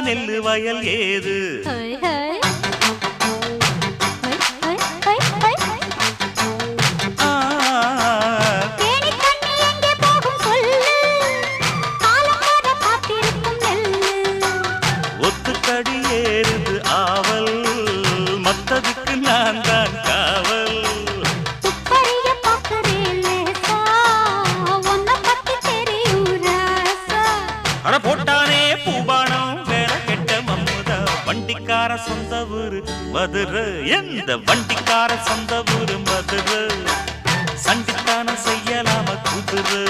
நெல்லு வயல் ஏது ஒத்துக்கடி ஏறுது ஆவல் மத்ததுக்கு நான் தான் காவல் அட போட்டானே பூபானம் வேற கெட்ட மம்முதா வண்டிக்கார சொந்த ஊரு மதுரை எந்த வண்டிக்கார சொந்த ஊரு மதுரை சண்டித்தான செய்யலாம குதிரை